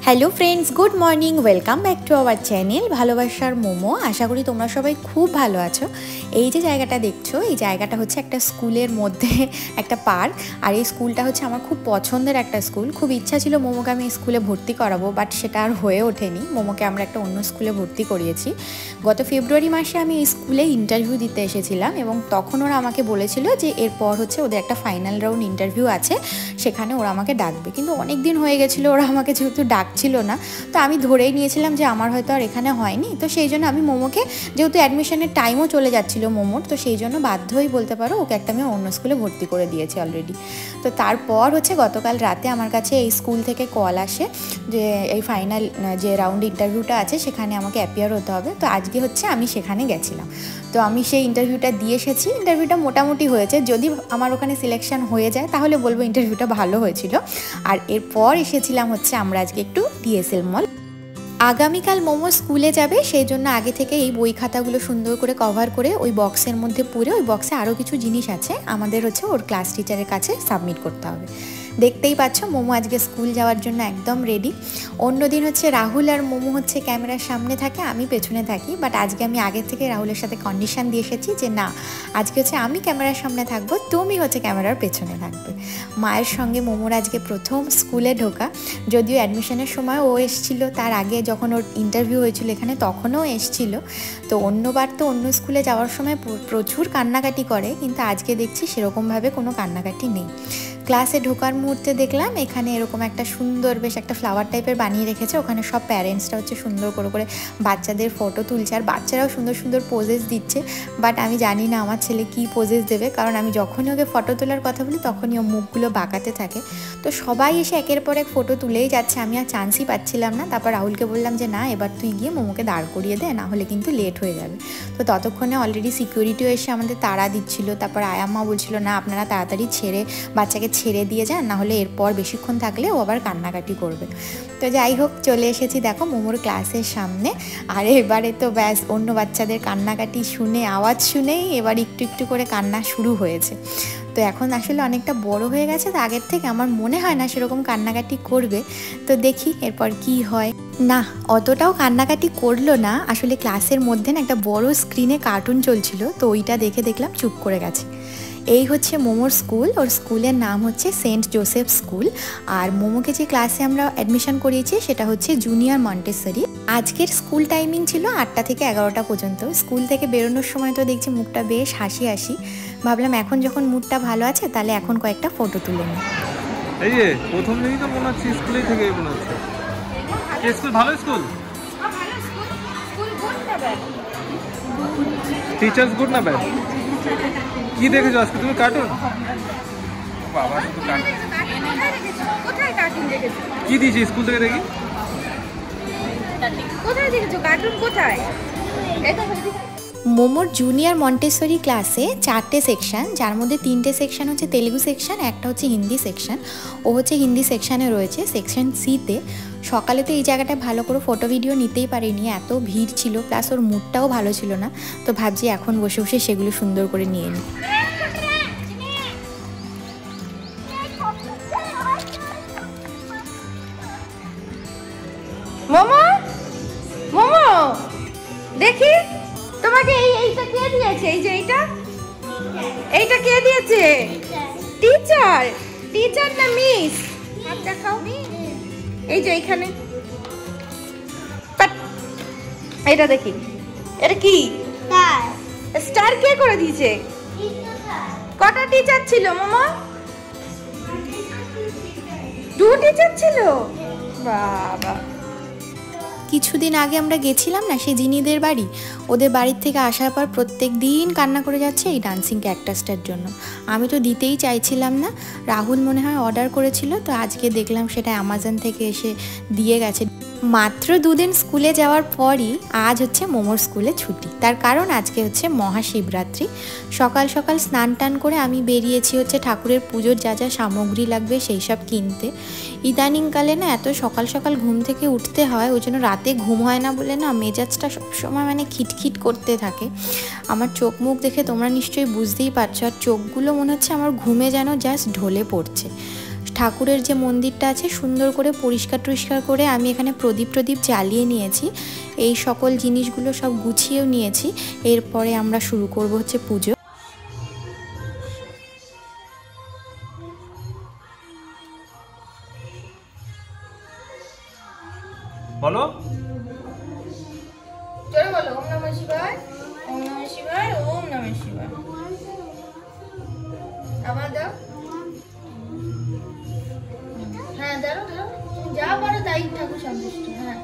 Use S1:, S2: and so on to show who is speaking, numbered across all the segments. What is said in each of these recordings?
S1: Hello friends, good morning, welcome back to our channel ভালোবাসার মোমো। আশা করি তোমরা সবাই খুব ভালো আছো। এই যে জায়গাটা দেখছো, এই জায়গাটা হচ্ছে একটা স্কুলের মধ্যে একটা পার্ক। আর এই স্কুলটা হচ্ছে আমার খুব পছন্দের একটা স্কুল। খুব ইচ্ছা ছিল মোমোকে আমি স্কুলে ভর্তি করাবো, বাট সেটা আর হয়ে ওঠেনি। মোমোকে আমরা একটা অন্য স্কুলে ভর্তি করিয়েছি। গত ফেব্রুয়ারি মাসে আমি এই স্কুলে ইন্টারভিউ দিতে এসেছিলাম এবং তখন ওরা আমাকে বলেছিল যে এরপর হচ্ছে ওদের একটা ফাইনাল রাউন্ড ইন্টারভিউ আছে, সেখানে ওরা আমাকে ডাকবে। কিন্তু অনেক দিন হয়ে গেছিলো, ওরা আমাকে যেহেতু ছিল না, তো আমি ধরেই নিয়েছিলাম যে আমার হয়তো আর এখানে হয়নি। তো সেই জন্য আমি মোমোকে, যেহেতু অ্যাডমিশনের টাইমও চলে যাচ্ছিল মোমোর, তো সেই জন্য বাধ্যই বলতে পারো ওকে একটা আমি অন্য স্কুলে ভর্তি করে দিয়েছি অলরেডি। তো তারপর হচ্ছে গতকাল রাতে আমার কাছে এই স্কুল থেকে কল আসে যে এই ফাইনাল যে রাউন্ড ইন্টারভিউটা আছে সেখানে আমাকে অ্যাপিয়ার হতে হবে। তো আজকে হচ্ছে আমি সেখানে গেছিলাম। তো আমি সেই ইন্টারভিউটা দিয়ে এসেছি। ইন্টারভিউটা মোটামুটি হয়েছে, যদি আমার ওখানে সিলেকশন হয়ে যায় তাহলে বলবো ইন্টারভিউটা ভালো হয়েছিল। আর এরপর এসেছিলাম হচ্ছে আমরা আজকে একটু ডিএসএল মল। আগামীকাল মোমো স্কুলে যাবে, সেই জন্য আগে থেকে এই বই খাতাগুলো সুন্দর করে কভার করে ওই বক্সের মধ্যে পুরে, ওই বক্সে আরও কিছু জিনিস আছে আমাদের হচ্ছে ওর ক্লাস টিচারের কাছে সাবমিট করতে হবে। দেখতেই পাচ্ছ মোমো আজকে স্কুল যাওয়ার জন্য একদম রেডি। অন্যদিন হচ্ছে রাহুল আর মোমো হচ্ছে ক্যামেরার সামনে থাকে, আমি পেছনে থাকি, বাট আজকে আমি আগে থেকে রাহুলের সাথে কন্ডিশন দিয়ে এসেছি যে না, আজকে হচ্ছে আমি ক্যামেরার সামনে থাকবো, তুমি হচ্ছে ক্যামেরার পেছনে থাকবে। মায়ের সঙ্গে মোমোর আজকে প্রথম স্কুলে ঢোকা। যদিও অ্যাডমিশনের সময় ও এসেছিল, তার আগে যখন ওর ইন্টারভিউ হয়েছিল এখানে তখনও এসেছিল। তো অন্যবার তো অন্য স্কুলে যাওয়ার সময় প্রচুর কান্নাকাটি করে, কিন্তু আজকে দেখছি সেরকমভাবে কোনো কান্নাকাটি নেই। ক্লাসে ঢোকার মুহূর্তে দেখলাম এখানে এরকম একটা সুন্দর বেশ একটা ফ্লাওয়ার টাইপের বানিয়ে রেখেছে। ওখানে সব প্যারেন্টসরা হচ্ছে সুন্দর করে করে বাচ্চাদের ফটো তুলছে, আর বাচ্চারাও সুন্দর সুন্দর পোজেস দিচ্ছে। বাট আমি জানি না আমার ছেলে কী পোজেস দেবে, কারণ আমি যখনই ওকে ফটো তোলার কথা বলি তখনই ও মুখগুলো বাঁকাতে থাকে। তো সবাই এসে একের পর এক ফটো তুলেই যাচ্ছে, আমি আর চান্সই পাচ্ছিলাম না। তারপর রাহুলকে বললাম যে না, এবার তুই গিয়ে মোমোকে দাঁড় করিয়ে দে, না হলে কিন্তু লেট হয়ে যাবে। তো ততক্ষণে অলরেডি সিকিউরিটিও এসে আমাদের তাড়া দিচ্ছিল। তারপর আয়াম্মা বলছিল না, আপনারা তাড়াতাড়ি বাচ্চাকে ছেড়ে দিয়ে যান, না হলে এরপর বেশিক্ষণ থাকলে ও আবার কান্নাকাটি করবে। তো যাই হোক, চলে এসেছি দেখো মোমোর ক্লাসের সামনে। আর এবারে তো ব্যাস অন্য বাচ্চাদের কান্নাকাটি শুনে, আওয়াজ শুনেই এবার একটু একটু করে কান্না শুরু হয়েছে। তো এখন আসলে অনেকটা বড় হয়ে গেছে, তো আগের থেকে আমার মনে হয় না সেরকম কান্নাকাটি করবে। তো দেখি এরপর কি হয়। না, অতটাও কান্নাকাটি করলো না। আসলে ক্লাসের মধ্যে না একটা বড় স্ক্রিনে কার্টুন চলছিল, তো ওইটা দেখে দেখলাম চুপ করে গেছে। এই হচ্ছে মোমোর স্কুল। ওর স্কুলের নাম হচ্ছে সেন্ট জোসেফ স্কুল। আর মোমোকে যে ক্লাসে আমরা অ্যাডমিশন করিয়েছি সেটা হচ্ছে জুনিয়র মন্টেসরি। আজকের স্কুল টাইমিং ছিল 8টা থেকে 11টা পর্যন্ত। স্কুল থেকে বেরোনোর সময় তো দেখছি মুখটা বেশ হাসি হাসি। ভাবলাম এখন যখন মুডটা ভালো আছে তাহলে এখন কয়েকটা ফটো তুলে নিই।
S2: এই যে প্রথম দিনই তো মনে হচ্ছে স্কুলে থেকে মনে হচ্ছে। স্কুল ভালো, স্কুল টিচার্স গুড না ব্যাড? কি দেখেছো আজকে তুমি? কার্টুন? বাবা, শুধু কার্টুন।
S3: কোথায় কার্টুন দেখেছো?
S2: কি দিয়েছি স্কুল থেকে দেখি?
S3: কোথায় দেখেছো কার্টুন? কোথায়?
S1: মোমোর জুনিয়র মন্টেসরি ক্লাসে 4টে সেকশন, যার মধ্যে 3টে সেকশন হচ্ছে তেলেগু সেকশন, একটা হচ্ছে হিন্দি সেকশন। ও হচ্ছে হিন্দি সেকশানে রয়েছে, সেকশন সিতে। সকালে তো এই জায়গাটায় ভালো করে ফটো ভিডিও নিতেই পারিনি, এত ভিড় ছিল, প্লাস ওর মুডটাও ভালো ছিল না। তো ভাবছি এখন বসে বসে সেগুলো সুন্দর করে নিয়ে নিই।
S3: মোমো, মোমো দেখি তোমাকে এইটা কে দিয়েছে? এই যে এইটা কে দিয়েছে? টিচার। টিচার না মিস? হাত দেখাও। এই যে এইখানে এটা দেখি, এটা কি স্টার কে করে দিয়েছে? কটা টিচার ছিল মোমো? 2 টিচার ছিল। বাবা,
S1: কিছুদিন আগে আমরা গেছিলাম না সেই জিনিদের বাড়ি, ওদের বাড়ির থেকে আসার পর প্রত্যেক দিন কান্না করে যাচ্ছে এই ডান্সিং ক্যাকটাসটার জন্য। আমি তো দিতেই চাইছিলাম না। রাহুল মনে হয় অর্ডার করেছিল, তো আজকে দেখলাম সেটা অ্যামাজন থেকে এসে দিয়ে গেছে। মাত্র 2 দিন স্কুলে যাওয়ার পরই আজ হচ্ছে মোমোর স্কুলে ছুটি। তার কারণ আজকে হচ্ছে মহাশিবরাত্রি। সকাল সকাল স্নান টান করে আমি বেরিয়েছি হচ্ছে ঠাকুরের পুজোর যা যা সামগ্রী লাগবে সেই সব কিনতে। ইদানিংকালে না এত সকাল সকাল ঘুম থেকে উঠতে হয়, ওই জন্য রাতে ঘুম হয় না বলে না মেজাজটা সবসময় মানে খিটখিট করতে থাকে। আমার চোখ মুখ দেখে তোমরা নিশ্চয়ই বুঝতেই পারছো, আর চোখগুলো মনে হচ্ছে আমার ঘুমে যেন জাস্ট ঢলে পড়ছে। ঠাকুরের যে মন্দিরটা আছে সুন্দর করে পরিষ্কার টরিষ্কার করে আমি এখানে প্রদীপ জ্বালিয়ে নিয়েছি। এই সকল জিনিসগুলো সব গুছিয়েও নিয়েছি। এরপরে আমরা শুরু করব হচ্ছে পুজো।
S2: বলো,
S3: জোরে বলো, ওম নমঃ শিবায়, ওম নমঃ শিবায়, ওম নমঃ শিবায়। আবার দাও। হ্যাঁ দাও দাও, যা পারো তাই ঠাকুর সন্তুষ্ট। হ্যাঁ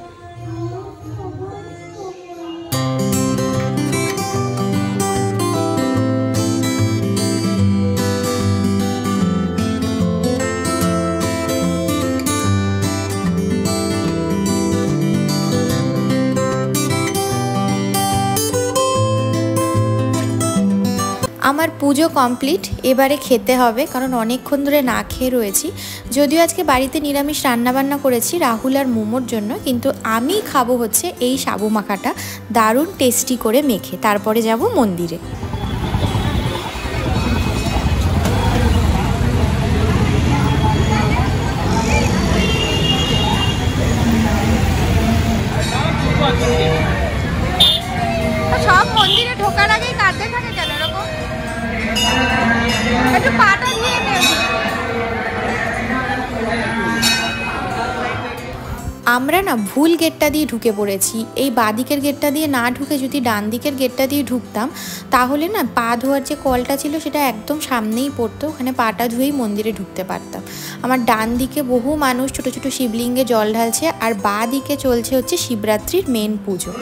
S1: আমার পুজো কমপ্লিট। এবারে খেতে হবে, কারণ অনেকক্ষণ ধরে না খেয়ে রয়েছি। যদিও আজকে বাড়িতে নিরামিষ রান্নাবান্না করেছি রাহুল আর মোমোর জন্য, কিন্তু আমি খাবো হচ্ছে এই সাবু মাখাটা দারুণ টেস্টি করে মেখে। তারপরে যাব মন্দিরে।
S3: সব মন্দিরে ঢোকার আগেই কাঁদতে থাকে কেন এরকম? একটু পাটা ধুয়ে নে।
S1: আমরা না ভুল গেটটা দিয়ে ঢুকে পড়েছি। এই বাঁদিকের গেটটা দিয়ে না ঢুকে যদি ডান দিকের গেটটা দিয়ে ঢুকতাম, তাহলে না পা ধোয়ার যে কলটা ছিল সেটা একদম সামনেই পড়তো। ওখানে পাটা ধুয়েই মন্দিরে ঢুকতে পারতাম। আমার ডান দিকে বহু মানুষ ছোট ছোট শিবলিঙ্গে জল ঢালছে, আর বাঁ দিকে চলছে হচ্ছে শিবরাত্রির মেন পুজো।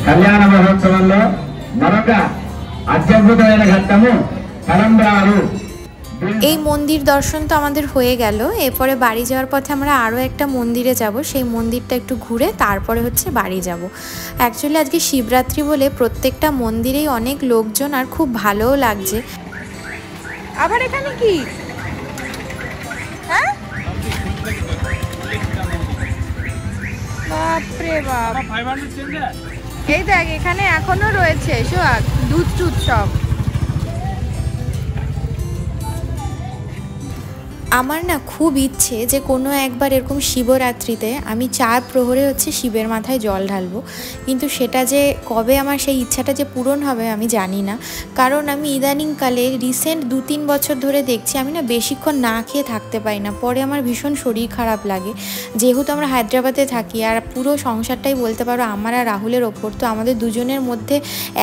S4: కళ్యాణ మహోత్సవంలో మరొక అత్యద్భుతమైన ఘట్టము తలంబ్రాలు।
S1: এই মন্দির দর্শন তো আমাদের হয়ে গেল। এরপরে বাড়ি যাওয়ার পথে আমরা আরও একটা মন্দিরে যাব। সেই মন্দিরটা একটু ঘুরে তারপরে হচ্ছে বাড়ি যাব। অ্যাকচুয়ালি আজকে শিবরাত্রি বলে প্রত্যেকটা মন্দিরেই অনেক লোকজন, আর খুব ভালোও লাগছে।
S3: আবার এখানে কি? হ্যাঁ বাপরে বাপ, এই দেখ এখানে এখনো রয়েছে সোহাগ দুধ টুধ সব।
S1: আমার না খুব ইচ্ছে যে কোনো একবার এরকম শিবরাত্রিতে আমি 4 প্রহরে হচ্ছে শিবের মাথায় জল ঢালবো, কিন্তু সেটা যে কবে আমার সেই ইচ্ছাটা যে পূরণ হবে আমি জানি না। কারণ আমি ইদানিংকালে রিসেন্ট 2-3 বছর ধরে দেখছি আমি না বেশিক্ষণ না খেয়ে থাকতে পারি না। পরে আমার ভীষণ শরীর খারাপ লাগে। যেহেতু আমরা হায়দ্রাবাদে থাকি আর পুরো সংসারটাই বলতে পারো আমার আর রাহুলের ওপর, তো আমাদের দুজনের মধ্যে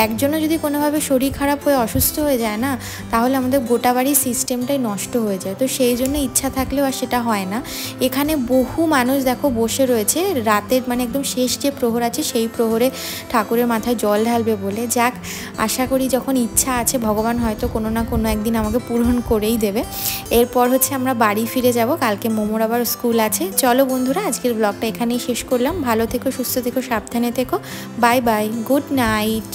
S1: একজনও যদি কোনোভাবে শরীর খারাপ হয়ে অসুস্থ হয়ে যায় না, তাহলে আমাদের গোটা বাড়ির সিস্টেমটাই নষ্ট হয়ে যায়। তো সেই জন্য ইচ্ছা থাকলেও আর সেটা হয় না। এখানে বহু মানুষ দেখো বসে রয়েছে রাতের মানে একদম শেষ যে প্রহর আছে সেই প্রহরে ঠাকুরের মাথায় জল ঢালবে বলে। যাক, আশা করি যখন ইচ্ছা আছে ভগবান হয়তো কোনো না কোনো একদিন আমাকে পূরণ করেই দেবে। এরপর হচ্ছে আমরা বাড়ি ফিরে যাব। কালকে মোমোর আবার স্কুল আছে। চলো বন্ধুরা, আজকের ব্লগটা এখানেই শেষ করলাম। ভালো থেকো, সুস্থ থেকো, সাবধানে থেকো। Bye bye, good night.